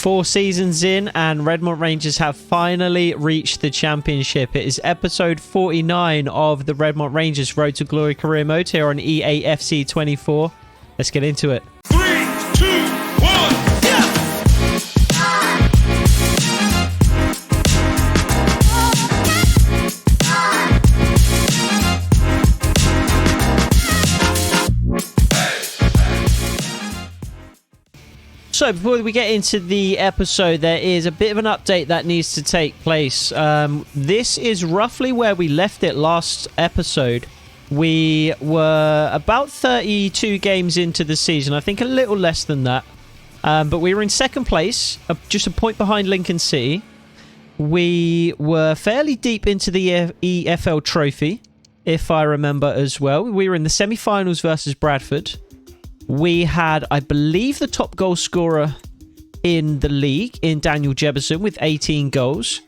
4 seasons in, and Redmont Rangers have finally reached the championship. It is episode 49 of the Redmont Rangers Road to Glory career mode here on EAFC 24. Let's get into it. 3, 2, 1. So before we get into the episode, there is a bit of an update that needs to take place. This is roughly where we left it last episode. We were about 32 games into the season. I think a little less than that. But we were in second place, just a point behind Lincoln City. We were fairly deep into the EFL trophy, if I remember as well. We were in the semi-finals versus Bradford. We had, I believe, the top goal scorer in the league in Daniel Jebison with 18 goals.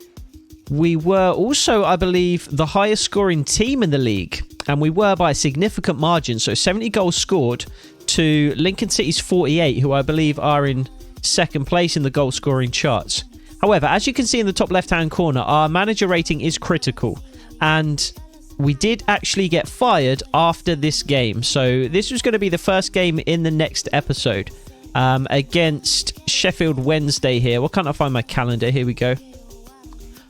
We were also, I believe, the highest scoring team in the league, and we were by a significant margin. So 70 goals scored to Lincoln City's 48, who I believe are in second place in the goal scoring charts. However, as you can see in the top left-hand corner, our manager rating is critical, and we did actually get fired after this game. So this was going to be the first game in the next episode against Sheffield Wednesday here. Well, can't I find my calendar? Here we go.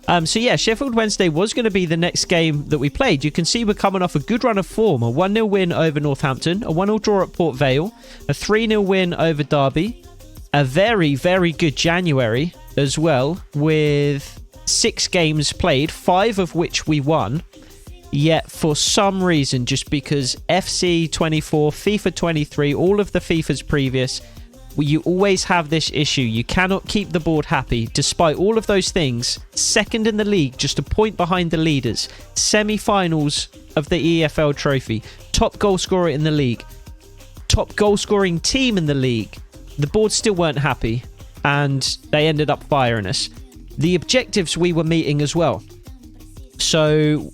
So yeah, Sheffield Wednesday was going to be the next game that we played. You can see we're coming off a good run of form. A 1-0 win over Northampton, a 1-0 draw at Port Vale, a 3-0 win over Derby, a very, very good January as well, with 6 games played, 5 of which we won. Yet, for some reason, just because FC 24, FIFA 23, all of the FIFAs previous, you always have this issue. You cannot keep the board happy. Despite all of those things, second in the league, just a point behind the leaders, semi-finals of the EFL trophy, top goal scorer in the league, top goal scoring team in the league. The board still weren't happy, and they ended up firing us. The objectives we were meeting as well. So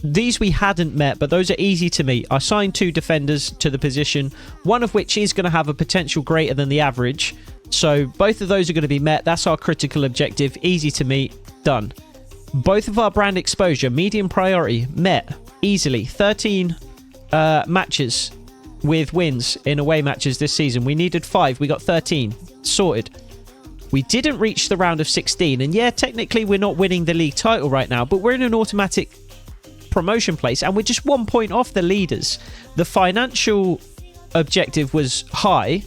these we hadn't met, but those are easy to meet. I signed 2 defenders to the position, one of which is going to have a potential greater than the average. So both of those are going to be met. That's our critical objective. Easy to meet. Done. Both of our brand exposure, medium priority, met easily. 13 matches with wins in away matches this season. We needed 5. We got 13. Sorted. We didn't reach the round of 16. And yeah, technically we're not winning the league title right now, but we're in an automatic promotion place, and we're just 1 point off the leaders. The financial objective was high.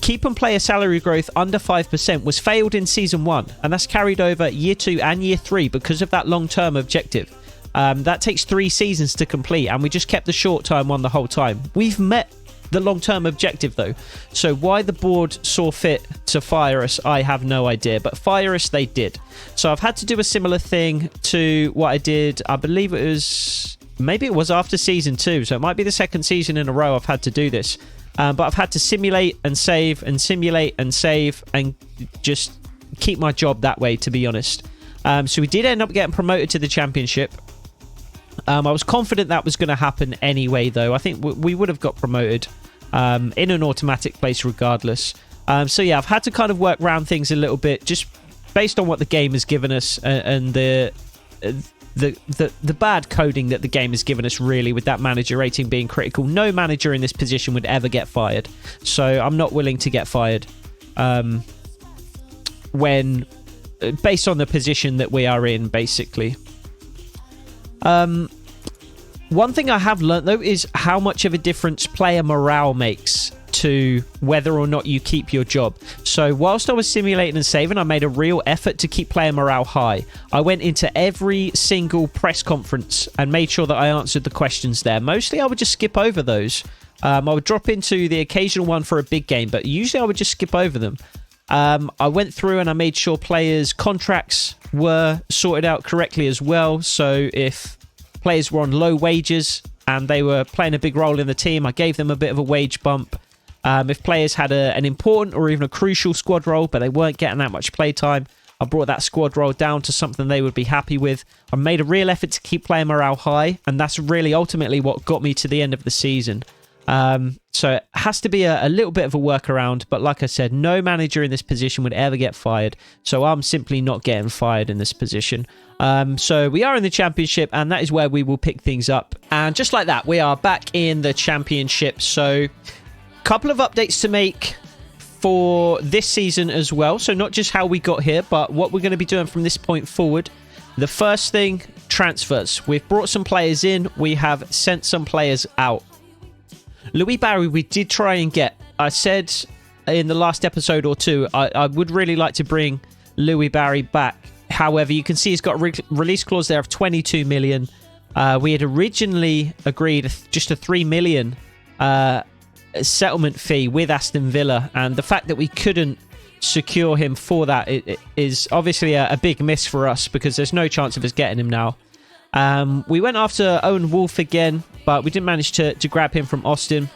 Keep and player salary growth under 5% was failed in season 1, and that's carried over year 2 and year 3 because of that long-term objective. That takes 3 seasons to complete, and we just kept the short-term one the whole time. We've met the long-term objective though, so why the board saw fit to fire us, I have no idea, but fire us they did. So I've had to do a similar thing to what I did, I believe it was, maybe it was after season 2, so it might be the second season in a row I've had to do this, but I've had to simulate and save and simulate and save and just keep my job that way, to be honest. So we did end up getting promoted to the championship. I was confident that was going to happen anyway, though. I think we would have got promoted in an automatic place regardless. So yeah, I've had to kind of work around things a little bit, just based on what the game has given us and the bad coding that the game has given us, really, with that manager rating being critical. No manager in this position would ever get fired, so I'm not willing to get fired when based on the position that we are in, basically. One thing I have learnt, though, is how much of a difference player morale makes to whether or not you keep your job. So whilst I was simulating and saving, I made a real effort to keep player morale high. I went into every single press conference and made sure that I answered the questions there. Mostly I would just skip over those. I would drop into the occasional one for a big game, but usually I would just skip over them. I went through and I made sure players' contracts were sorted out correctly as well. So if players were on low wages and they were playing a big role in the team, I gave them a bit of a wage bump. If players had an important or even a crucial squad role, but they weren't getting that much play time, I brought that squad role down to something they would be happy with. I made a real effort to keep player morale high, and that's really ultimately what got me to the end of the season. So So it has to be a little bit of a workaround. But like I said, no manager in this position would ever get fired. So I'm simply not getting fired in this position. So we are in the championship, and that is where we will pick things up. And just like that, we are back in the championship. So a couple of updates to make for this season as well. So not just how we got here, but what we're going to be doing from this point forward. The first thing, transfers. We've brought some players in. We have sent some players out. Louis Barry, we did try and get. I said in the last episode or two, I would really like to bring Louis Barry back. However, you can see he's got a release clause there of 22 million. We had originally agreed just a 3 million settlement fee with Aston Villa, and the fact that we couldn't secure him for that it is obviously a big miss for us, because there's no chance of us getting him now. We went after Owen Wolf again, but we didn't manage to grab him from Austin.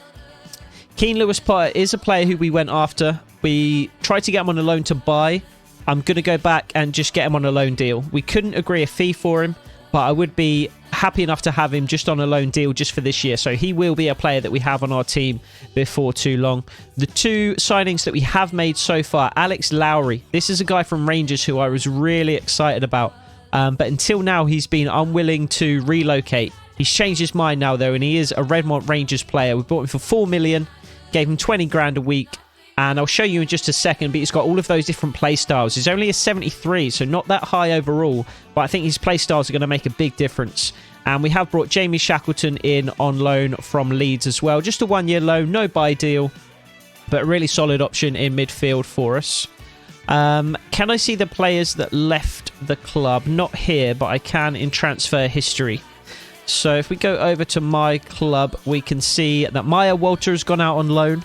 Keane Lewis Potter is a player who we went after. We tried to get him on a loan to buy. I'm going to go back and just get him on a loan deal. We couldn't agree a fee for him, but I would be happy enough to have him just on a loan deal just for this year. So he will be a player that we have on our team before too long. The two signings that we have made so far, Alex Lowry. This is a guy from Rangers who I was really excited about. But until now, he's been unwilling to relocate. He's changed his mind now, though, and he is a Redmont Rangers player. We bought him for 4 million, gave him 20 grand a week. And I'll show you in just a second, but he's got all of those different play styles. He's only a 73, so not that high overall, but I think his play styles are going to make a big difference. And we have brought Jamie Shackleton in on loan from Leeds as well. Just a one-year loan, no buy deal, but a really solid option in midfield for us. Can I see the players that left the club? Not here, but I can in transfer history. So if we go over to my club, we can see that Maya Walter has gone out on loan.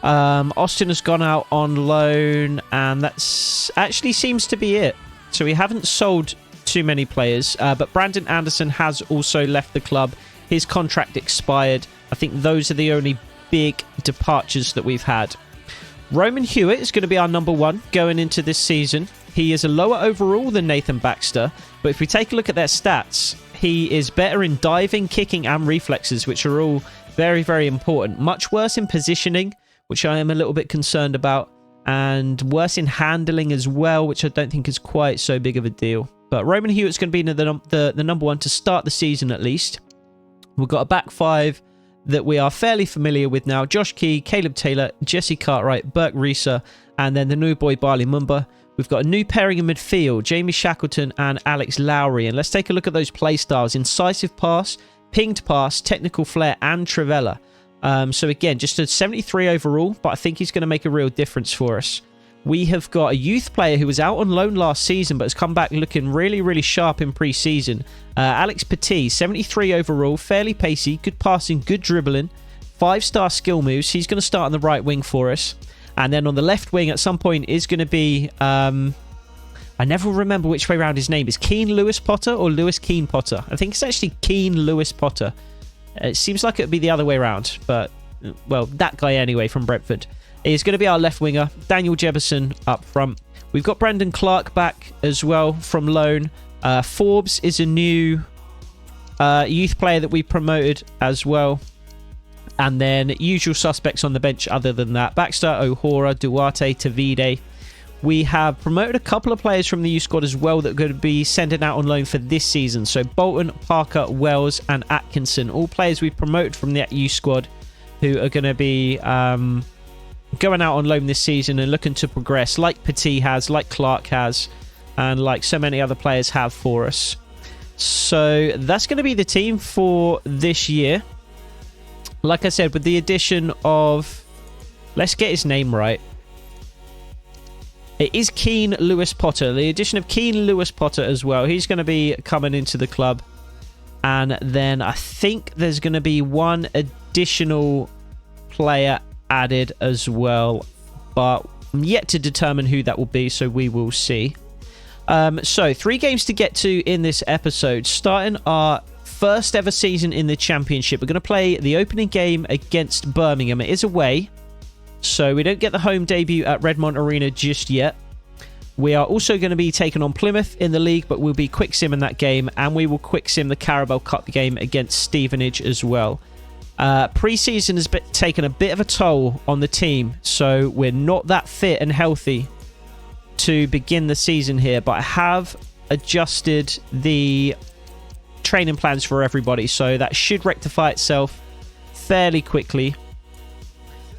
Austin has gone out on loan, and that's actually seems to be it. So we haven't sold too many players, but Brandon Anderson has also left the club. His contract expired. I think those are the only big departures that we've had. Roman Hewitt is going to be our number one going into this season. He is a lower overall than Nathan Baxter, but if we take a look at their stats, he is better in diving, kicking, and reflexes, which are all very, very important. Much worse in positioning, which I am a little bit concerned about, and worse in handling as well, which I don't think is quite so big of a deal. But Roman Hewitt's going to be the number one to start the season at least. We've got a back five that we are fairly familiar with now. Josh Key, Caleb Taylor, Jesse Cartwright, Burke Reeser, and then the new boy Barley Mumba. We've got a new pairing in midfield, Jamie Shackleton and Alex Lowry. And let's take a look at those play styles. Incisive pass, pinged pass, technical flair, and Trivella. So again, just a 73 overall, but I think he's going to make a real difference for us. We have got a youth player who was out on loan last season, but has come back looking really, really sharp in pre-season. Alex Petit, 73 overall, fairly pacey, good passing, good dribbling, 5-star skill moves. He's going to start on the right wing for us. And then on the left wing at some point is going to be... I never remember which way around his name is. Keane Lewis Potter or Lewis Keane Potter? I think it's actually Keane Lewis Potter. It seems like it would be the other way around, but, well, that guy anyway from Brentford is going to be our left winger. Daniel Jefferson up front. We've got Brendan Clark back as well from loan. Forbes is a new youth player that we promoted as well. And then usual suspects on the bench other than that. Baxter, O'Hara, Duarte, Tavide. We have promoted a couple of players from the youth squad as well that are going to be sending out on loan for this season. So Bolton, Parker, Wells, and Atkinson. All players we've promoted from the youth squad who are going to be going out on loan this season and looking to progress, like Petit has, like Clark has, and like so many other players have for us. So that's going to be the team for this year. Like I said, with the addition of... Let's get his name right. It is Keane Lewis Potter. The addition of Keane Lewis Potter as well. He's going to be coming into the club. And then I think there's going to be one additional player added as well. But I'm yet to determine who that will be, so we will see. So 3 games to get to in this episode. Starting our first ever season in the Championship. We're going to play the opening game against Birmingham. It is away. So we don't get the home debut at Redmont Arena just yet. We are also going to be taking on Plymouth in the league, but we'll be quick simming that game, and we will quick sim the Carabao Cup game against Stevenage as well. Pre-season has taken a bit of a toll on the team, so we're not that fit and healthy to begin the season here, but I have adjusted the training plans for everybody, so that should rectify itself fairly quickly.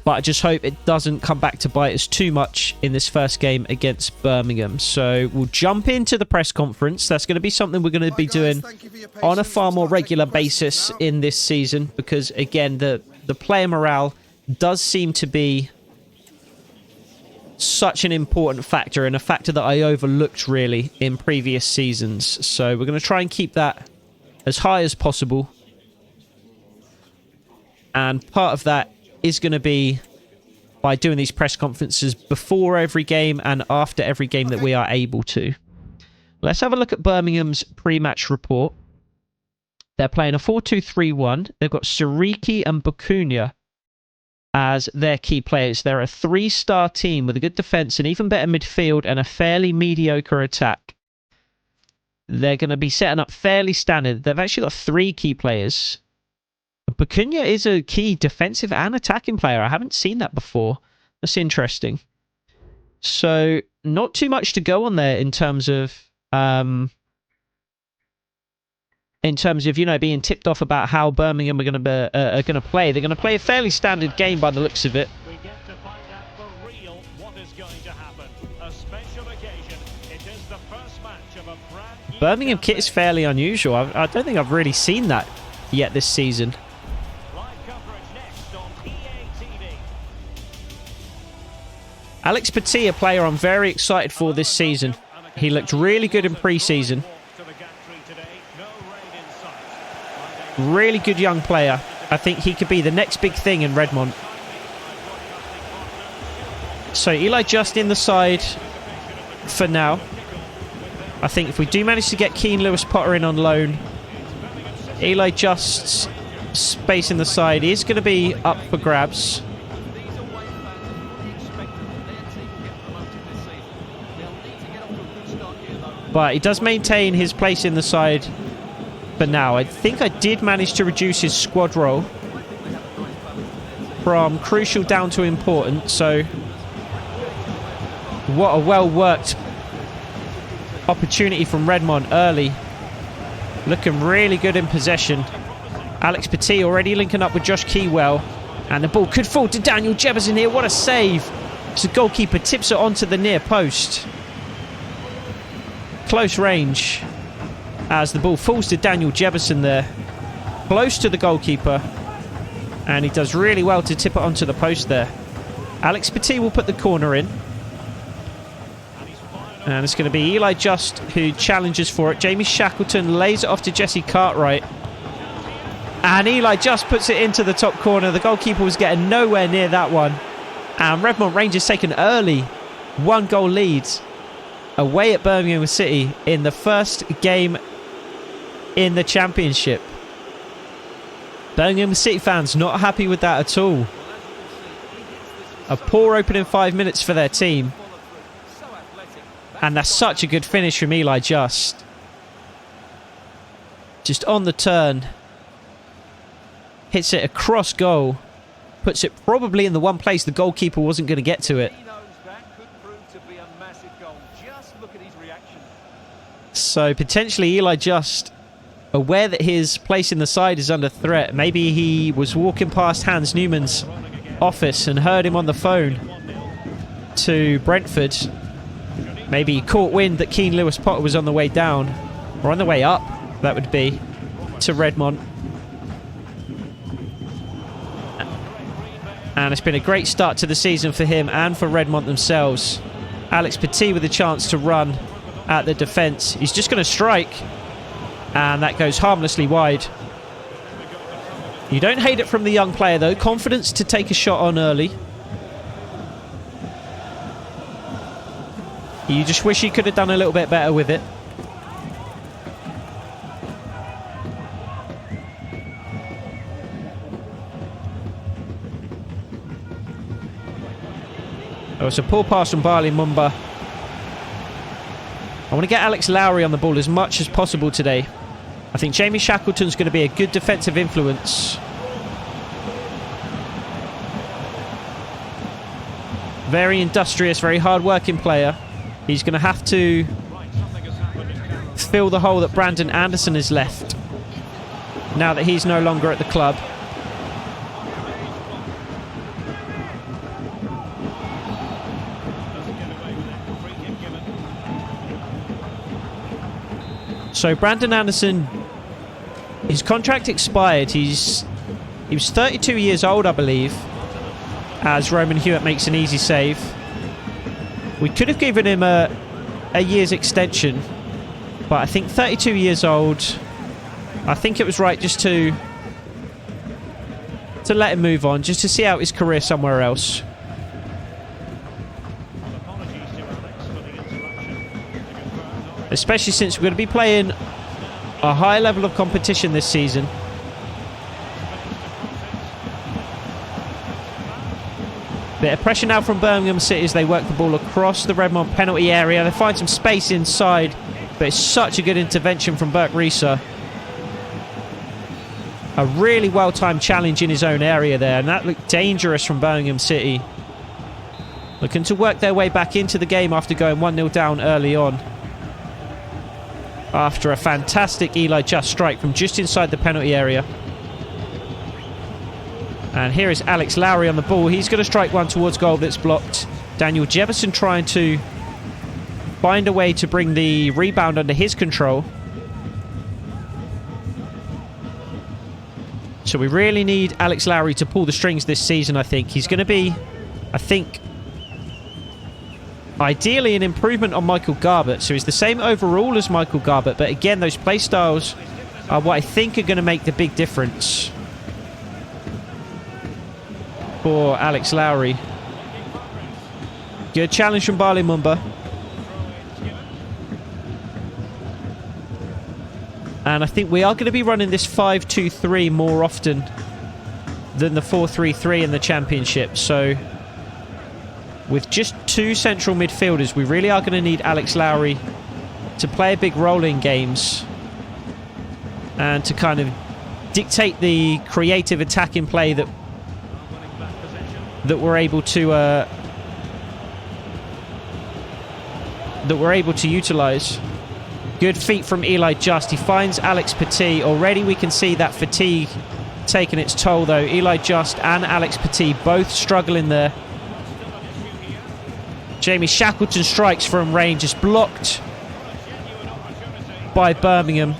But I just hope it doesn't come back to bite us too much in this first game against Birmingham. So we'll jump into the press conference. That's going to be something we're going to be doing on a far more regular basis in this season, because again, the player morale does seem to be such an important factor, and a factor that I overlooked really in previous seasons. So we're going to try and keep that as high as possible. And part of that is going to be by doing these press conferences before every game and after every game that we are able to. Let's have a look at Birmingham's pre-match report. They're playing a 4-2-3-1. They've got Sariki and Bakunia as their key players. They're a 3-star team with a good defense, an even better midfield, and a fairly mediocre attack. They're going to be setting up fairly standard. They've actually got 3 key players. Bakunia is a key defensive and attacking player. I haven't seen that before. That's interesting. So, not too much to go on there in terms of you know, being tipped off about how Birmingham are going to play. They're going to play a fairly standard game by the looks of it. We get to find out for real what is going to happen. A special occasion. It is the first match of a brand new Birmingham kit is fairly unusual. I don't think I've really seen that yet this season. live coverage next on EA TV. Alex Petit, a player I'm very excited for this season. He looked really good in pre-season. To the gantry today. No rain in sight. Really good young player. I think he could be the next big thing in Redmont. So Eli Just in the side for now. I think if we do manage to get Keane Lewis Potter in on loan, Eli Just's space in the side is going to be up for grabs. But he does maintain his place in the side for now. I think I did manage to reduce his squad role from crucial down to important. So what a well-worked opportunity from Redmont early. Looking really good in possession. Alex Petit already linking up with Josh Keywell. And the ball could fall to Daniel Jefferson here. What a save. As the goalkeeper tips it onto the near post. Close range as the ball falls to Daniel Jefferson there. Close to the goalkeeper. And he does really well to tip it onto the post there. Alex Petit will put the corner in. And it's going to be Eli Just who challenges for it. Jamie Shackleton lays it off to Jesse Cartwright. And Eli Just puts it into the top corner. The goalkeeper was getting nowhere near that one. And Redmont Rangers take an early 1-goal lead away at Birmingham City in the first game in the Championship. Birmingham City fans not happy with that at all. A poor opening 5 minutes for their team. And that's such a good finish from Eli Just. Just on the turn. Hits it across goal. Puts it probably in the one place the goalkeeper wasn't going to get to it. So potentially Eli Just, aware that his place in the side is under threat. Maybe he was walking past Hans Newman's office and heard him on the phone to Brentford. Maybe he caught wind that Keane Lewis Potter was on the way down, or on the way up, that would be, to Redmont. And it's been a great start to the season for him and for Redmont themselves. Alex Petit with a chance to run at the defence. He's just going to strike. And that goes harmlessly wide. You don't hate it from the young player though. Confidence to take a shot on early. You just wish he could have done a little bit better with it. Oh, it's a poor pass from Barley Mumba. I want to get Alex Lowry on the ball as much as possible today. I think Jamie Shackleton's going to be a good defensive influence. Very industrious, very hard-working player. He's going to have to fill the hole that Brandon Anderson has left now that he's no longer at the club. So Brandon Anderson, his contract expired. He was 32 years old, I believe, as Roman Hewitt makes an easy save. We could have given him a year's extension, but I think 32 years old, I think it was right just to let him move on, just to see out his career somewhere else. Especially since we're going to be playing a high level of competition this season. Bit of pressure now from Birmingham City as they work the ball across the Redmont penalty area. They find some space inside, but it's such a good intervention from Burke Reeser. A really well-timed challenge in his own area there, and that looked dangerous from Birmingham City. Looking to work their way back into the game after going 1-0 down early on. After a fantastic Eli Just strike from just inside the penalty area. And here is Alex Lowry on the ball. He's going to strike one towards goal that's blocked. Daniel Jefferson trying to find a way to bring the rebound under his control. So we really need Alex Lowry to pull the strings this season, I think. He's going to be, I think, ideally an improvement on Michael Garbett. So he's the same overall as Michael Garbett. But again, those play styles are what I think are going to make the big difference for Alex Lowry. Good challenge from Barley Mumba. And I think we are going to be running this 5-2-3 more often than the 4-3-3 in the Championship. So with just two central midfielders, we really are going to need Alex Lowry to play a big role in games and to kind of dictate the creative attacking play that we're able to utilize. Good feet from Eli Just. He finds Alex Petit. Already we can see that fatigue taking its toll, though. Eli Just and Alex Petit both struggling there. Jamie Shackleton strikes from range, is blocked by Birmingham,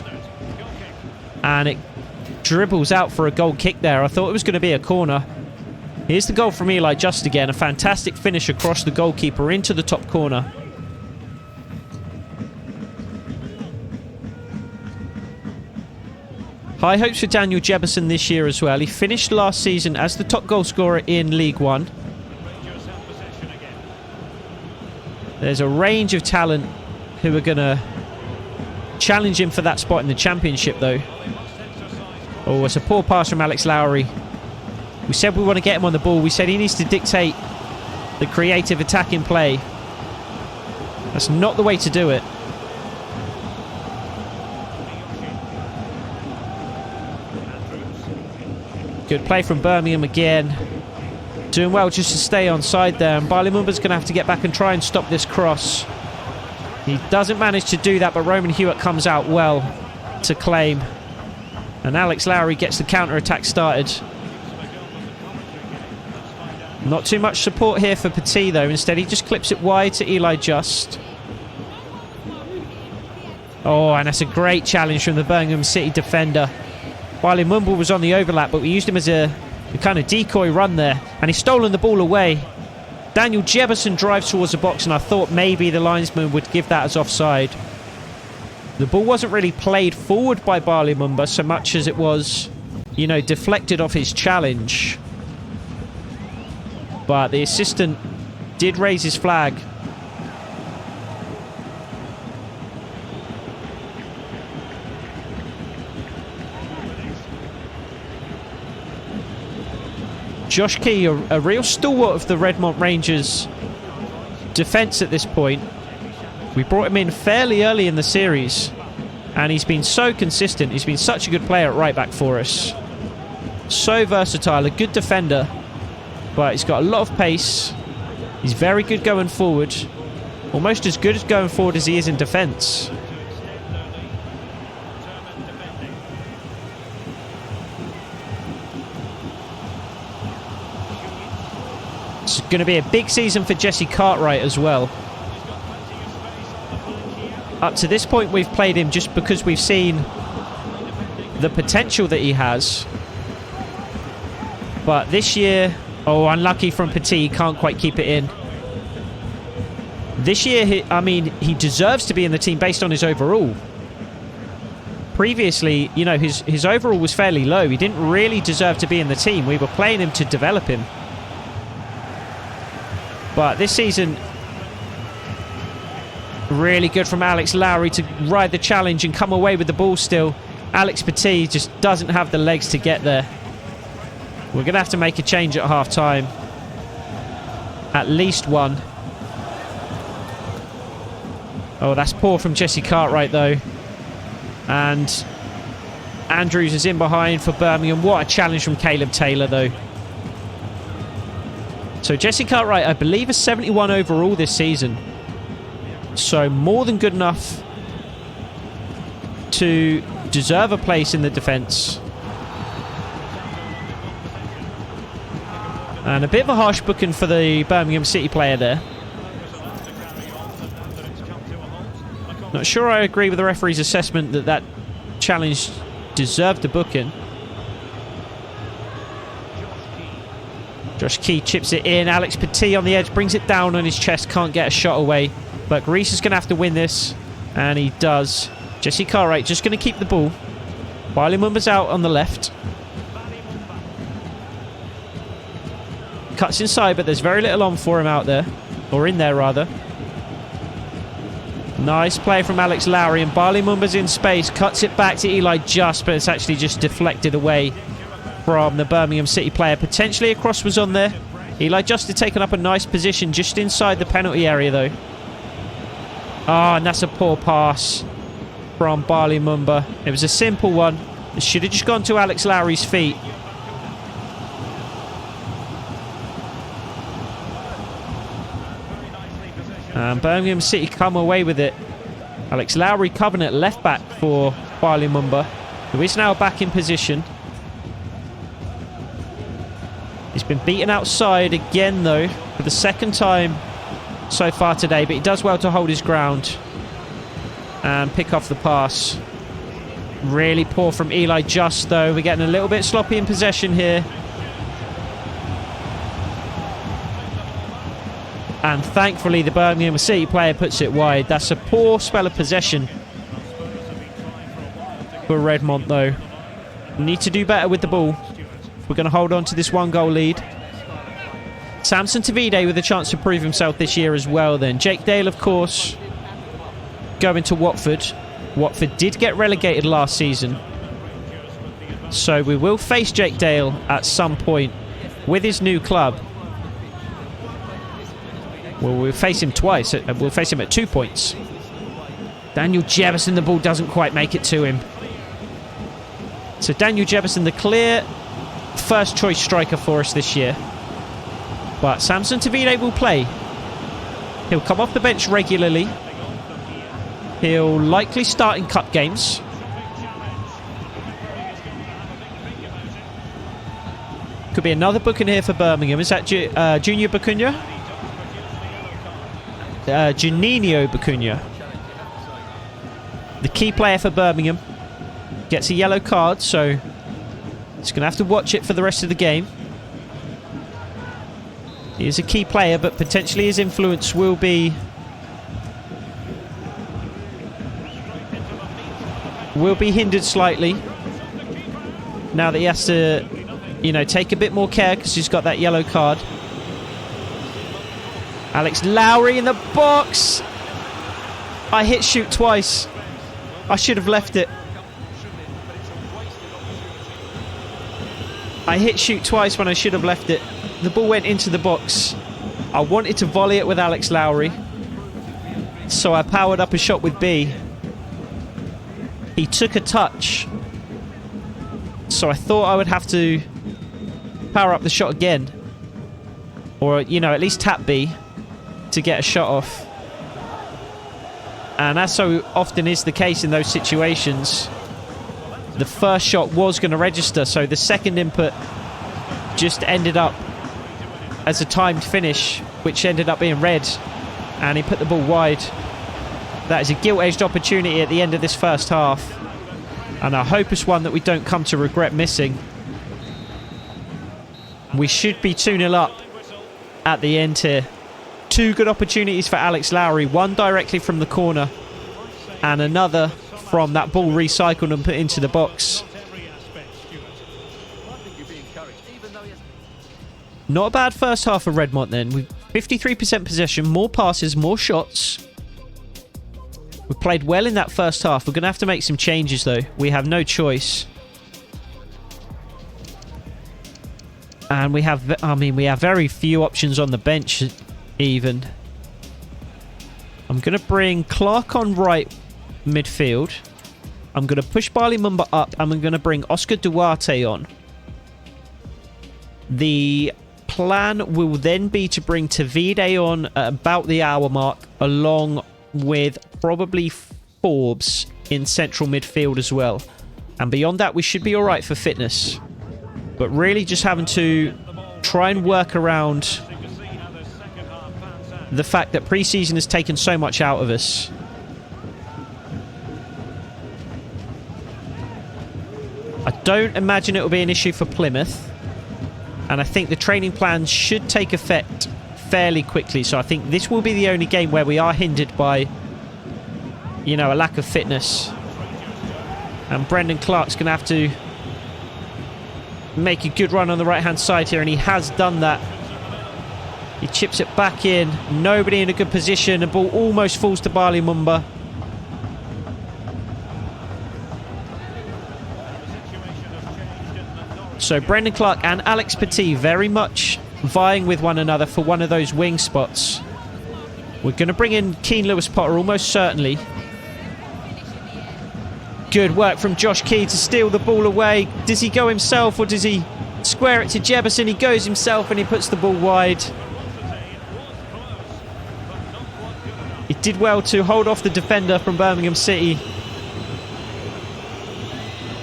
and it dribbles out for a goal kick there. I thought it was going to be a corner. Here's the goal from Eli Just again. A fantastic finish across the goalkeeper into the top corner. High hopes for Daniel Jefferson this year as well. He finished last season as the top goal scorer in League One. There's a range of talent who are going to challenge him for that spot in the Championship, though. Oh, it's a poor pass from Alex Lowry. We said we want to get him on the ball. We said he needs to dictate the creative attacking play. That's not the way to do it. Good play from Birmingham again. Doing well just to stay on side there. And Barley Mumba's going to have to get back and try and stop this cross. He doesn't manage to do that, but Roman Hewitt comes out well to claim. And Alex Lowry gets the counter-attack started. Not too much support here for Petit, though. Instead, he just clips it wide to Eli Just. Oh, and that's a great challenge from the Birmingham City defender. Barley Mumba was on the overlap, but we used him as a kind of decoy run there. And he's stolen the ball away. Daniel Jefferson drives towards the box, and I thought maybe the linesman would give that as offside. The ball wasn't really played forward by Barley Mumba so much as it was, you know, deflected off his challenge. But the assistant did raise his flag. Josh Key, a real stalwart of the Redmont Rangers defence at this point. We brought him in fairly early in the series, and he's been so consistent. He's been such a good player at right back for us. So versatile, a good defender, but he's got a lot of pace. He's very good going forward. Almost as good as going forward as he is in defence. It's going to be a big season for Jesse Cartwright as well. Up to this point, we've played him just because we've seen the potential that he has. But this year... Oh, unlucky from Petit. He can't quite keep it in. This year, he deserves to be in the team based on his overall. Previously, you know, his overall was fairly low. He didn't really deserve to be in the team. We were playing him to develop him. But this season, really good from Alex Lowry to ride the challenge and come away with the ball still. Alex Petit just doesn't have the legs to get there. We're going to have to make a change at half-time. At least one. Oh, that's poor from Jesse Cartwright, though. And Andrews is in behind for Birmingham. What a challenge from Caleb Taylor, though. So Jesse Cartwright, I believe, is 71 overall this season. So more than good enough to deserve a place in the defence. And a bit of a harsh booking for the Birmingham City player there. Not sure I agree with the referee's assessment that that challenge deserved a booking. Josh Key chips it in. Alex Petit on the edge, brings it down on his chest, can't get a shot away. But Reese is going to have to win this, and he does. Jesse Cartwright just going to keep the ball. Wiley Mumba's out on the left. Cuts inside, but there's very little on for him out there. Or in there, rather. Nice play from Alex Lowry, and Barley Mumba's in space. Cuts it back to Eli Just, but it's actually just deflected away from the Birmingham City player. Potentially a cross was on there. Eli Just had taken up a nice position just inside the penalty area, though. Ah, and that's a poor pass from Barley Mumba. It was a simple one. It should have just gone to Alex Lowry's feet. And Birmingham City come away with it. Alex Lowry covering at left back for Barley Mumba, who is now back in position. He's been beaten outside again, though, for the second time so far today, but he does well to hold his ground and pick off the pass. Really poor from Eli Just, though. We're getting a little bit sloppy in possession here. And thankfully, the Birmingham City player puts it wide. That's a poor spell of possession for Redmont, though. We need to do better with the ball. We're going to hold on to this one-goal lead. Samson Tavide with a chance to prove himself this year as well, then. Jake Dale, of course, going to Watford. Watford did get relegated last season. So we will face Jake Dale at some point with his new club. Well, we'll face him twice. We'll face him at 2 points. Daniel Jefferson, the ball doesn't quite make it to him. So Daniel Jefferson, the clear first choice striker for us this year. But Samson Tavide will play. He'll come off the bench regularly. He'll likely start in cup games. Could be another booking here for Birmingham. Is that Junior Bacuna? Juninho Bacuna. The key player for Birmingham. Gets a yellow card, so he's going to have to watch it for the rest of the game. He is a key player, but potentially his influence will be hindered slightly now that he has to, you know, take a bit more care because he's got that yellow card. Alex Lowry in the box. I hit shoot twice. I should have left it. I hit shoot twice when I should have left it. The ball went into the box. I wanted to volley it with Alex Lowry, so I powered up a shot with B. He took a touch, so I thought I would have to power up the shot again, or, you know, at least tap B. to get a shot off. And as so often is the case in those situations, the first shot was going to register, so the second input just ended up as a timed finish, which ended up being red, and he put the ball wide. That is a gilt-edged opportunity at the end of this first half, and I hope it's one that we don't come to regret missing. We should be 2-0 up at the end here. Two good opportunities for Alex Lowry, one directly from the corner and another from that ball recycled and put into the box. Not a bad first half for Redmont then. With 53% possession, more passes, more shots. We played well in that first half. We're going to have to make some changes though. We have no choice. And we have very few options on the bench even. I'm going to bring Clark on right midfield. I'm going to push Barley Mumba up, and I'm going to bring Oscar Duarte on. The plan will then be to bring Tavide on at about the hour mark, along with probably Forbes in central midfield as well. And beyond that, we should be all right for fitness. But really just having to try and work around the fact that pre-season has taken so much out of us. I don't imagine it will be an issue for Plymouth. And I think the training plans should take effect fairly quickly. So I think this will be the only game where we are hindered by, you know, a lack of fitness. And Brendan Clark's going to have to make a good run on the right-hand side here, and he has done that. He chips it back in. Nobody in a good position. The ball almost falls to Barley Mumba. So Brendan Clark and Alex Petit very much vying with one another for one of those wing spots. We're going to bring in Keane Lewis Potter almost certainly. Good work from Josh Key to steal the ball away. Does he go himself or does he square it to Jebison? He goes himself and he puts the ball wide. He did well to hold off the defender from Birmingham City,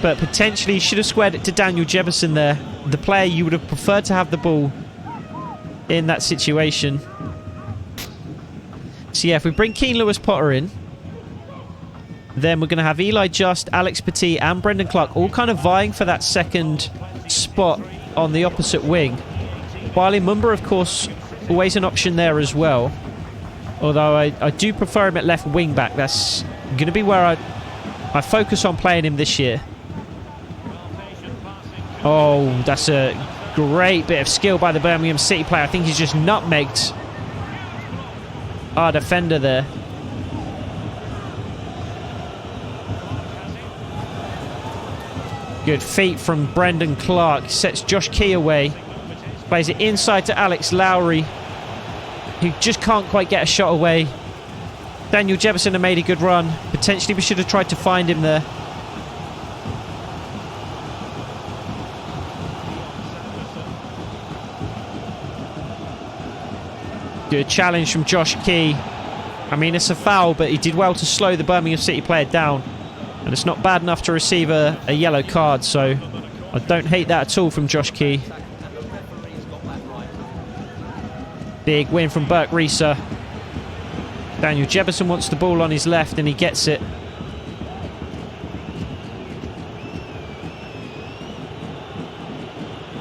but potentially should have squared it to Daniel Jebison there. The player you would have preferred to have the ball in that situation. So yeah, if we bring Keane Lewis Potter in, then we're going to have Eli Just, Alex Petit and Brendan Clark all kind of vying for that second spot on the opposite wing. Barley Mumba, of course, always an option there as well. Although I do prefer him at left wing back. That's going to be where I focus on playing him this year. Oh, that's a great bit of skill by the Birmingham City player. I think he's just nutmegged our defender there. Good feet from Brendan Clark. Sets Josh Key away. Plays it inside to Alex Lowry, who just can't quite get a shot away. Daniel Jebison had made a good run. Potentially we should have tried to find him there. Good challenge from Josh Key. I mean, it's a foul, but he did well to slow the Birmingham City player down. And it's not bad enough to receive a yellow card, so I don't hate that at all from Josh Key. Big win from Burke Reeser. Daniel Jebison wants the ball on his left and he gets it.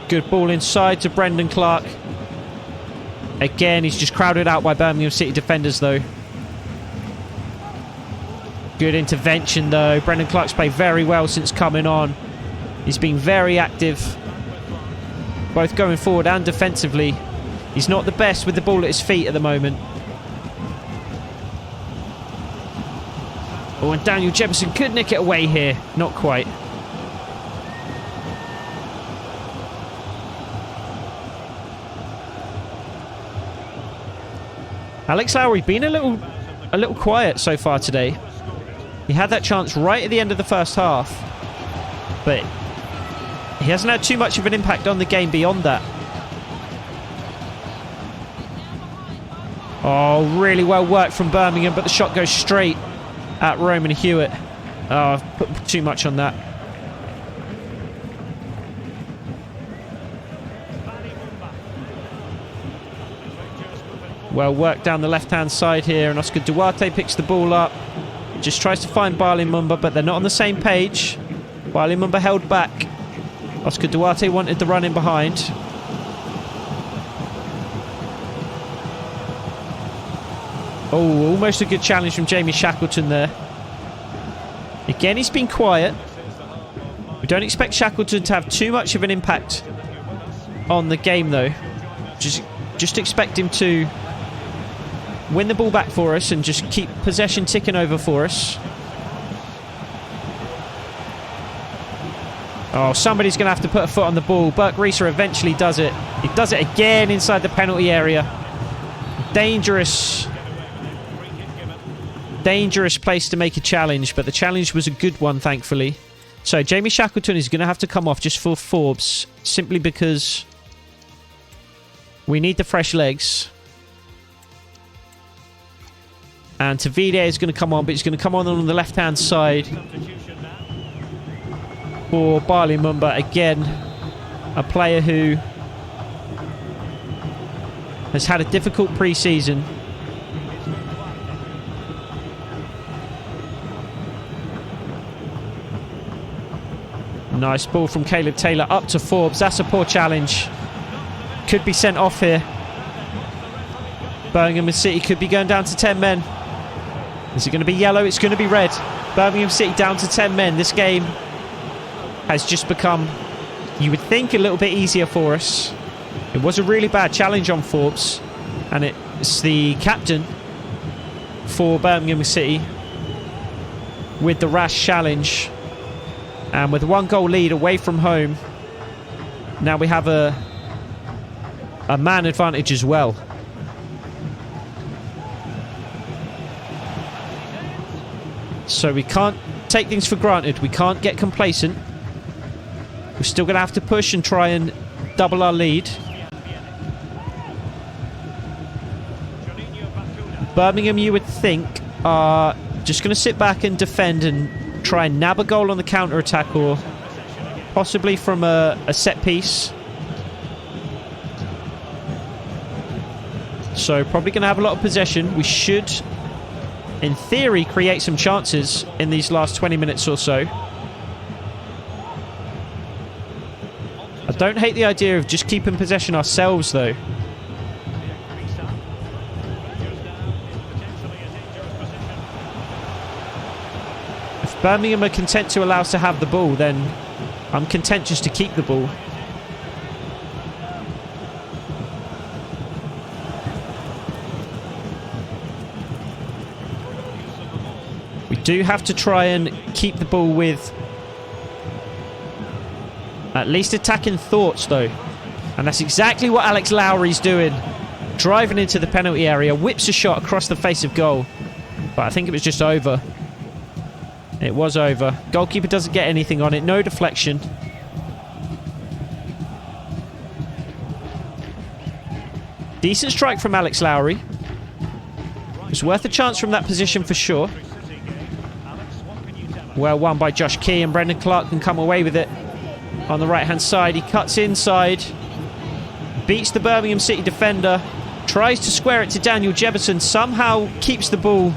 Good ball inside to Brendan Clark. Again, he's just crowded out by Birmingham City defenders though. Good intervention though. Brendan Clark's played very well since coming on. He's been very active, both going forward and defensively. He's not the best with the ball at his feet at the moment. Oh, and Daniel Jebison could nick it away here. Not quite. Alex Lowry been a little quiet so far today. He had that chance right at the end of the first half, but he hasn't had too much of an impact on the game beyond that. Oh, really well worked from Birmingham, but the shot goes straight at Roman Hewitt. Oh, I've put too much on that. Well worked down the left-hand side here, and Oscar Duarte picks the ball up. Just tries to find Bali Mumba, but they're not on the same page. Bali Mumba held back. Oscar Duarte wanted the run in behind. Oh, almost a good challenge from Jamie Shackleton there. Again, he's been quiet. We don't expect Shackleton to have too much of an impact on the game, though. Just expect him to win the ball back for us and just keep possession ticking over for us. Oh, somebody's going to have to put a foot on the ball. Burke Reeser eventually does it. He does it again inside the penalty area. Dangerous place to make a challenge, but the challenge was a good one, thankfully. So Jamie Shackleton is going to have to come off just for Forbes, simply because we need the fresh legs. And Tavide is going to come on, but he's going to come on the left-hand side for Bali Mumba. Again, a player who has had a difficult pre-season. Nice ball from Caleb Taylor up to Forbes. That's a poor challenge. Could be sent off here. Birmingham City could be going down to 10 men. Is it going to be yellow? It's going to be red. Birmingham City down to 10 men. This game has just become, you would think, a little bit easier for us. It was a really bad challenge on Forbes, and it's the captain for Birmingham City with the rash challenge. And with 1 goal lead away from home, now we have a man advantage as well. So we can't take things for granted. We can't get complacent. We're still going to have to push and try and double our lead. Birmingham, you would think, are just going to sit back and defend and try and nab a goal on the counter-attack, or possibly from a set piece. So probably going to have a lot of possession. We should, in theory, create some chances in these last 20 minutes or so. I don't hate the idea of just keeping possession ourselves, though. If Birmingham are content to allow us to have the ball, then I'm content just to keep the ball. We do have to try and keep the ball with at least attacking thoughts, though. And that's exactly what Alex Lowry's doing. Driving into the penalty area, whips a shot across the face of goal. But I think it was just over. It was over. Goalkeeper doesn't get anything on it. No deflection. Decent strike from Alex Lowry. It's worth a chance from that position for sure. Well won by Josh Key, and Brendan Clark can come away with it on the right-hand side. He cuts inside. Beats the Birmingham City defender. Tries to square it to Daniel Jefferson. Somehow keeps the ball.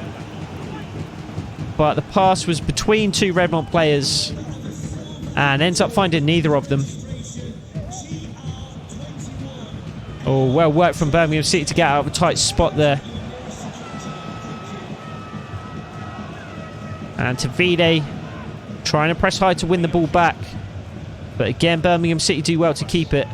But the pass was between 2 Redmont players and ends up finding neither of them. Oh, well worked from Birmingham City to get out of a tight spot there. And Tavide trying to press high to win the ball back. But again, Birmingham City do well to keep it.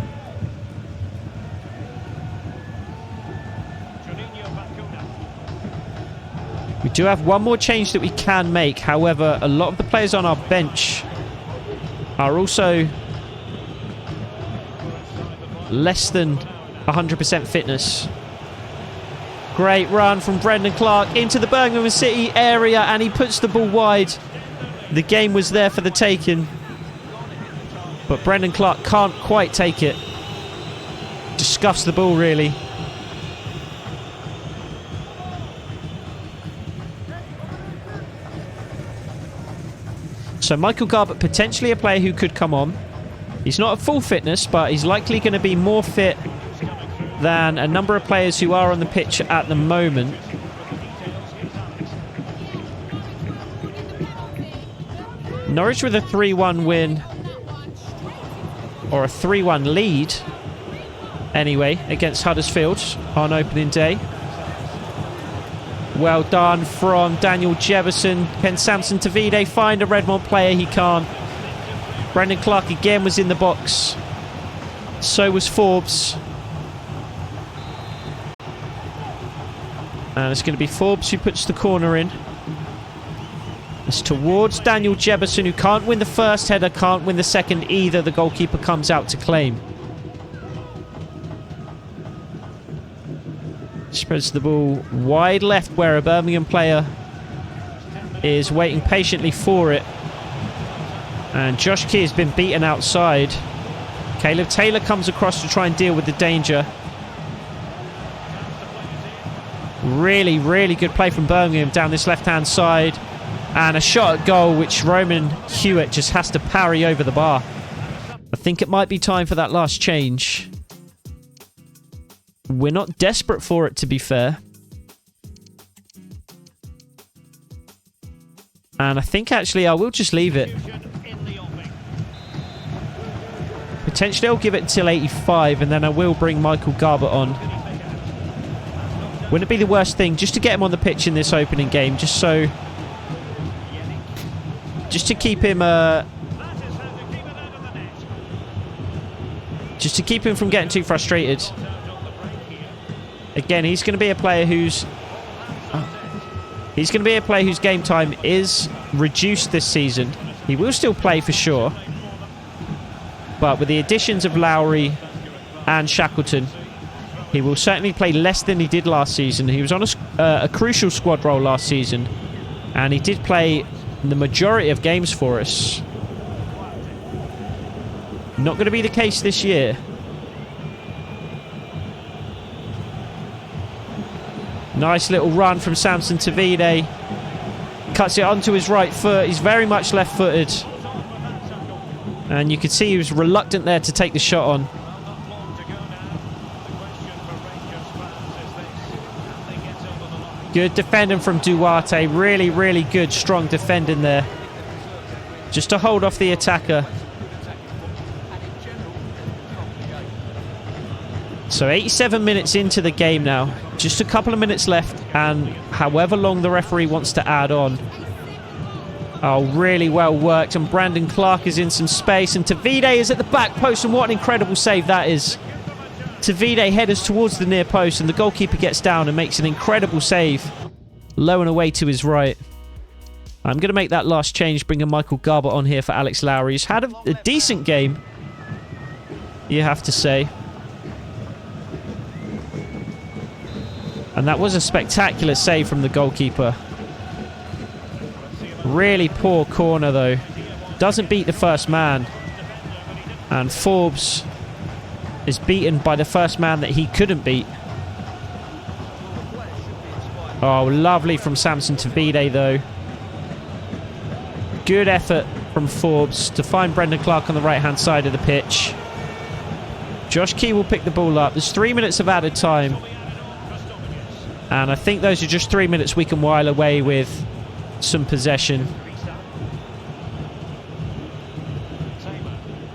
We do have one more change that we can make. However, a lot of the players on our bench are also less than 100% fitness. Great run from Brendan Clark into the Birmingham City area, and he puts the ball wide. The game was there for the taking, but Brendan Clark can't quite take it. Just scuffs the ball, really. So Michael Garbutt, potentially a player who could come on. He's not at full fitness, but he's likely going to be more fit than a number of players who are on the pitch at the moment. Norwich with a 3-1 win, or a 3-1 lead, anyway, against Huddersfield on opening day. Well done from Daniel Jefferson. Can Samson Tavide find a Redmont player? He can't. Brendan Clark again was in the box. So was Forbes. And it's going to be Forbes who puts the corner in. It's towards Daniel Jefferson, who can't win the first header, can't win the second either. The goalkeeper comes out to claim. Spreads the ball wide left where a Birmingham player is waiting patiently for it. And Josh Key has been beaten outside. Caleb Taylor comes across to try and deal with the danger. Really, really good play from Birmingham down this left-hand side. And a shot at goal, which Roman Hewitt just has to parry over the bar. I think it might be time for that last change. We're not desperate for it, to be fair. And I think, actually, I will just leave it. Potentially, I'll give it until 85, and then I will bring Michael Garbutt on. Wouldn't it be the worst thing just to get him on the pitch in this opening game, just so... Just to keep him... just to keep him from getting too frustrated. Again, he's going to be a player who's... He's going to be a player whose game time is reduced this season. He will still play for sure. But with the additions of Lowry and Shackleton, he will certainly play less than he did last season. He was on a crucial squad role last season. And he did play the majority of games for us. Not going to be the case this year. Nice little run from Samson Tavide. Cuts it onto his right foot. He's very much left-footed. And you could see he was reluctant there to take the shot on. Good defending from Duarte. Really, really good, strong defending there. Just to hold off the attacker. So 87 minutes into the game now. Just a couple of minutes left, and however long the referee wants to add on. Oh, really well worked, and Brandon Clark is in some space, and Tavide is at the back post, and what an incredible save that is. Tavide headers towards the near post, and the goalkeeper gets down and makes an incredible save. Low and away to his right. I'm going to make that last change, bringing Michael Garbutt on here for Alex Lowry. He's had a decent game, you have to say. And that was a spectacular save from the goalkeeper. Really poor corner, though. Doesn't beat the first man. And Forbes is beaten by the first man that he couldn't beat. Oh, lovely from Samson Tavide, though. Good effort from Forbes to find Brendan Clark on the right-hand side of the pitch. Josh Key will pick the ball up. There's 3 minutes of added time. And I think those are just 3 minutes we can while away with some possession.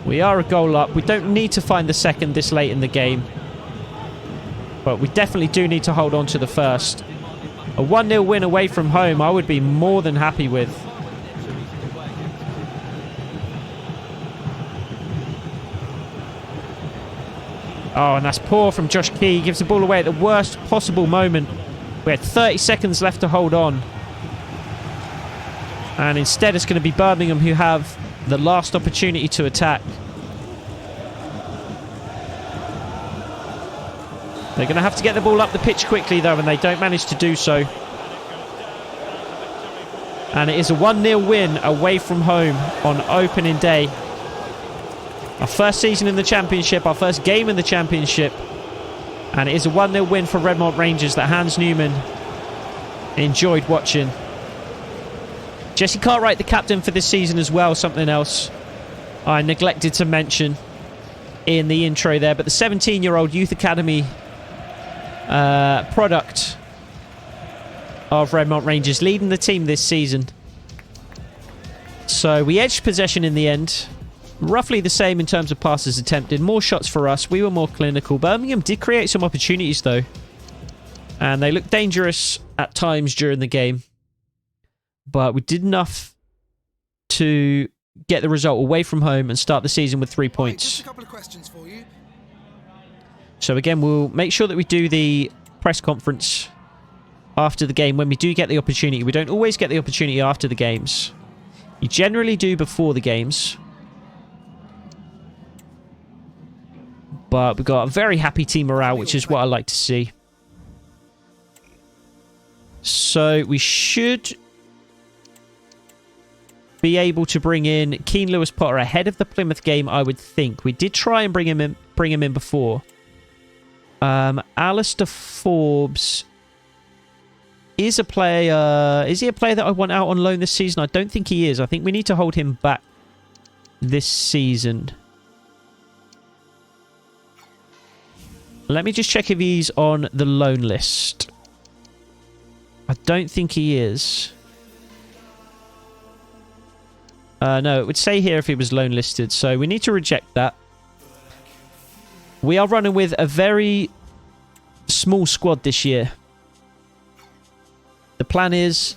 We are a goal up. We don't need to find the second this late in the game. But we definitely do need to hold on to the first. A 1-0 win away from home, I would be more than happy with. Oh, and that's poor from Josh Key. He gives the ball away at the worst possible moment. We had 30 seconds left to hold on. And instead it's going to be Birmingham who have the last opportunity to attack. They're going to have to get the ball up the pitch quickly, though, and they don't manage to do so. And it is a 1-0 win away from home on opening day. Our first season in the Championship, our first game in the Championship. And it is a 1-0 win for Redmont Rangers that Hans Newman enjoyed watching. Jesse Cartwright, the captain for this season as well. Something else I neglected to mention in the intro there. But the 17-year-old Youth Academy product of Redmont Rangers leading the team this season. So we edged possession in the end. Roughly the same in terms of passes attempted. More shots for us. We were more clinical. Birmingham did create some opportunities though. And they looked dangerous at times during the game. But we did enough to get the result away from home and start the season with 3 points. Just a couple of questions for you. So again, we'll make sure that we do the press conference after the game when we do get the opportunity. We don't always get the opportunity after the games. You generally do before the games. But we've got a very happy team morale, which is what I like to see. So we should be able to bring in Keane Lewis Potter ahead of the Plymouth game, I would think. We did try and bring him in before. Alistair Forbes is a player. Is he a player that I want out on loan this season? I don't think he is. I think we need to hold him back this season. Let me just check if he's on the loan list. I don't think he is. No, it would say here if he was loan listed, so we need to reject that. We are running with a very small squad this year. The plan is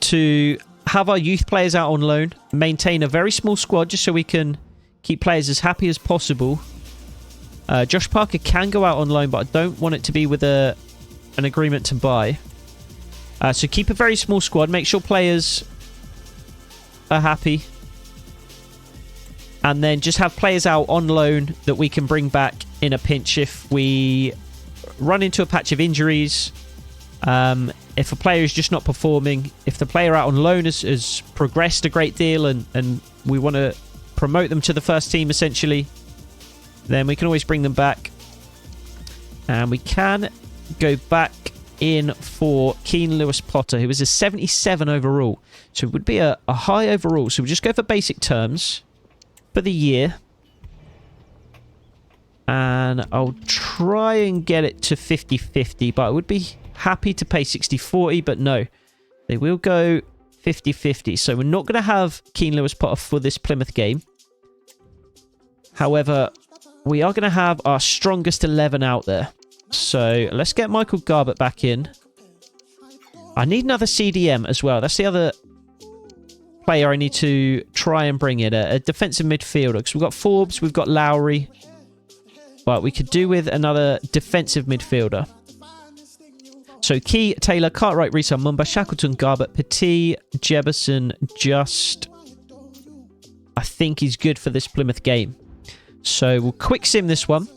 to have our youth players out on loan, maintain a very small squad just so we can keep players as happy as possible. Josh Parker can go out on loan, but I don't want it to be with an agreement to buy. So keep a very small squad, make sure players are happy, and then just have players out on loan that we can bring back in a pinch if we run into a patch of injuries. If a player is just not performing, if the player out on loan has progressed a great deal and we want to promote them to the first team essentially, then we can always bring them back. And we can go back in for Keane Lewis Potter, who is a 77 overall. So it would be a high overall. So we'll just go for basic terms for the year. And I'll try and get it to 50-50, but I would be happy to pay 60-40, but no. They will go 50-50. So we're not going to have Keane Lewis Potter for this Plymouth game. However, we are going to have our strongest 11 out there. So let's get Michael Garbutt back in. I need another CDM as well. That's the other player I need to try and bring in. A defensive midfielder. Because we've got Forbes, we've got Lowry. But we could do with another defensive midfielder. So Key, Taylor, Cartwright, Risa, Mumba, Shackleton, Garbutt, Petit, Jebison, Just. I think he's good for this Plymouth game. So we'll quick sim this one.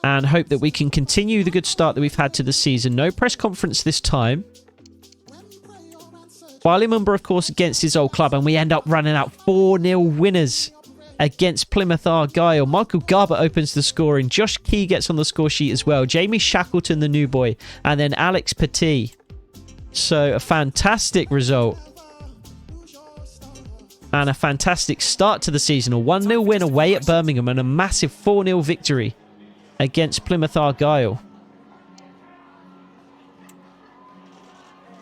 And hope that we can continue the good start that we've had to the season. No press conference this time. Wiley Mumba, of course, against his old club. And we end up running out 4-0 winners against Plymouth Argyle. Michael Garbutt opens the scoring. Josh Key gets on the score sheet as well. Jamie Shackleton, the new boy. And then Alex Petit. So a fantastic result. And a fantastic start to the season. A 1-0 win away at Birmingham. And a massive 4-0 victory against Plymouth Argyle.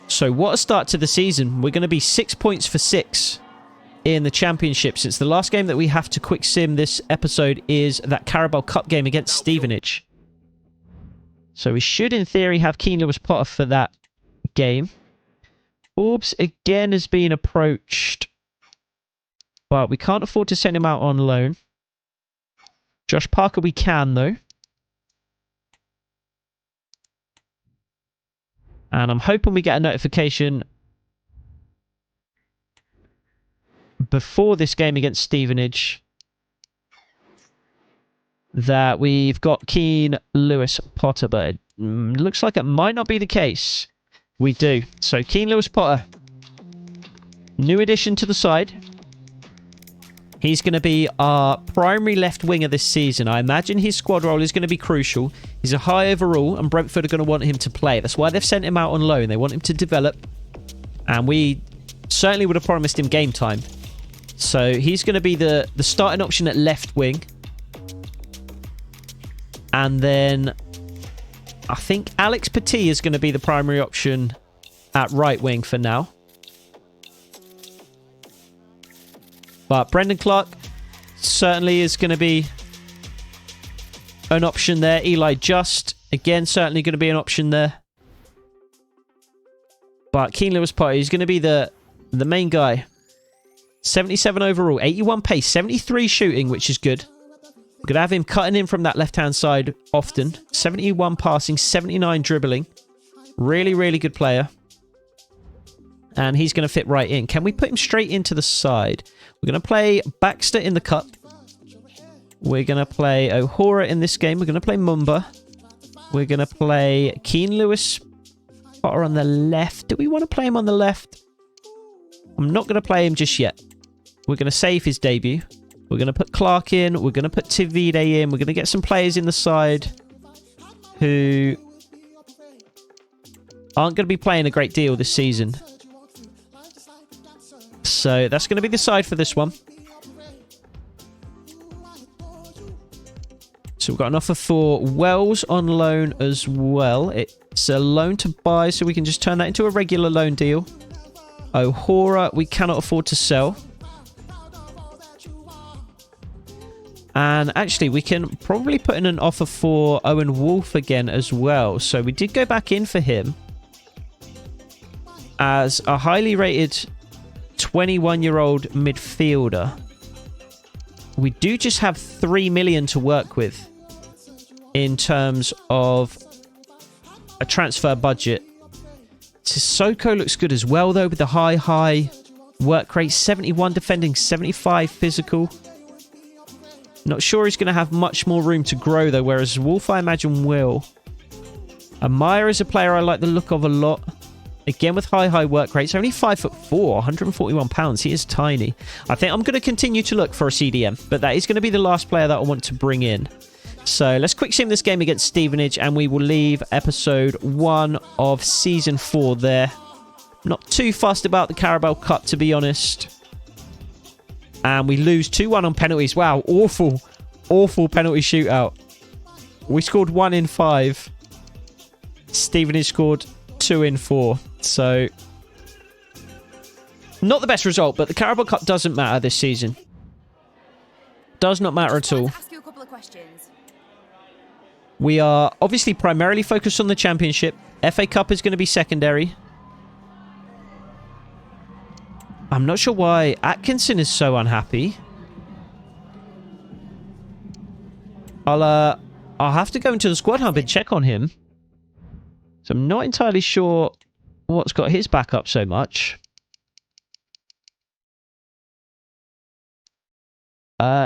So what a start to the season. We're going to be 6 points for 6 in the championship. Since the last game that we have to quick sim this episode is that Carabao Cup game against Stevenage. So we should in theory have Keane Lewis Potter for that game. Forbes again has been approached, but we can't afford to send him out on loan. Josh Parker we can though. And I'm hoping we get a notification before this game against Stevenage that we've got Keane Lewis Potter, but it looks like it might not be the case. We do. So Keane Lewis Potter, new addition to the side. He's going to be our primary left winger this season. I imagine his squad role is going to be crucial. He's a high overall, and Brentford are going to want him to play. That's why they've sent him out on loan. They want him to develop And we certainly would have promised him game time. So he's going to be the starting option at left wing. And then I think Alex Petit is going to be the primary option at right wing for now. But Brendan Clark certainly is going to be an option there. Eli Just, again, certainly going to be an option there. But Keane Lewis-Potter is going to be the main guy. 77 overall, 81 pace, 73 shooting, which is good. We're going to have him cutting in from that left-hand side often. 71 passing, 79 dribbling. Really, really good player. And he's going to fit right in. Can we put him straight into the side? We're going to play Baxter in the cup. We're going to play O'Hora in this game. We're going to play Mumba. We're going to play Keane Lewis-Potter on the left. Do we want to play him on the left? I'm not going to play him just yet. We're going to save his debut. We're going to put Clark in. We're going to put Tivide in. We're going to get some players in the side who aren't going to be playing a great deal this season. So that's going to be the side for this one. So we've got an offer for Wells on loan as well. It's a loan to buy, so we can just turn that into a regular loan deal. O'Hora, we cannot afford to sell. And actually, we can probably put in an offer for Owen Wolf again as well. So we did go back in for him as a highly rated 21-year-old midfielder. We do just have 3 million to work with in terms of a transfer budget. Sissoko looks good as well, though, with the high work rate. 71 defending, 75 physical. Not sure he's going to have much more room to grow, though, whereas Wolf, I imagine, will. Amaya is a player I like the look of a lot. Again, with high work rates. Only 5'4", 141 pounds. He is tiny. I think I'm going to continue to look for a CDM, but that is going to be the last player that I want to bring in. So let's quick sim this game against Stevenage, and we will leave episode 1 of season 4 there. Not too fussed about the Carabao Cup, to be honest. And we lose 2-1 on penalties. Wow, awful penalty shootout. We scored 1 in 5. Stevenage scored 2 in 4. So, not the best result, but the Carabao Cup doesn't matter this season. Does not matter at all. Ask you a couple of questions. We are obviously primarily focused on the Championship. FA Cup is going to be secondary. I'm not sure why Atkinson is so unhappy. I'll have to go into the squad hub and check on him. So I'm not entirely sure what's got his back up so much.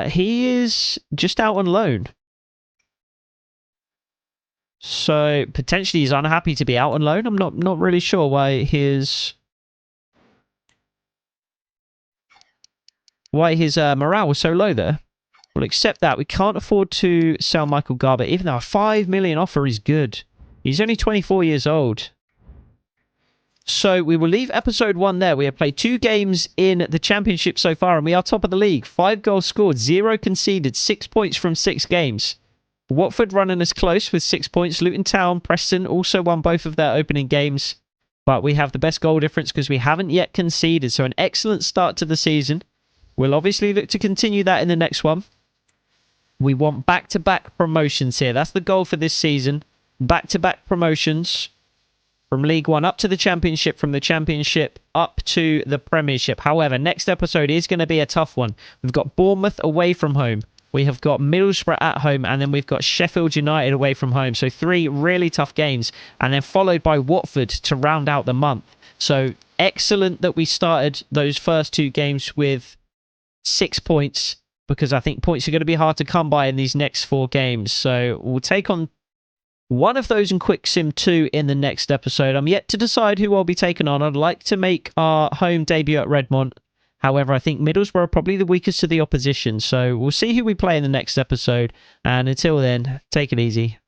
He is just out on loan. So potentially he's unhappy to be out on loan. I'm not really sure why his morale was so low there. We'll accept that. We can't afford to sell Michael Garber, even though a 5 million offer is good. He's only 24 years old. So we will leave episode 1 there. We have played 2 games in the Championship so far, and we are top of the league. 5 goals scored, 0 conceded, 6 points from 6 games. Watford running us close with 6 points. Luton Town, Preston also won both of their opening games. But we have the best goal difference because we haven't yet conceded. So an excellent start to the season. We'll obviously look to continue that in the next one. We want back-to-back promotions here. That's the goal for this season. Back-to-back promotions from League One up to the Championship, from the Championship up to the Premiership. However, next episode is going to be a tough one. We've got Bournemouth away from home. We have got Middlesbrough at home, and then we've got Sheffield United away from home. So 3 really tough games, and then followed by Watford to round out the month. So excellent that we started those first 2 games with 6 points, because I think points are going to be hard to come by in these next 4 games. So we'll take on one of those in Quick Sim 2 in the next episode. I'm yet to decide who I'll be taking on. I'd like to make our home debut at Redmont. However, I think Middlesbrough are probably the weakest to the opposition. So we'll see who we play in the next episode. And until then, take it easy.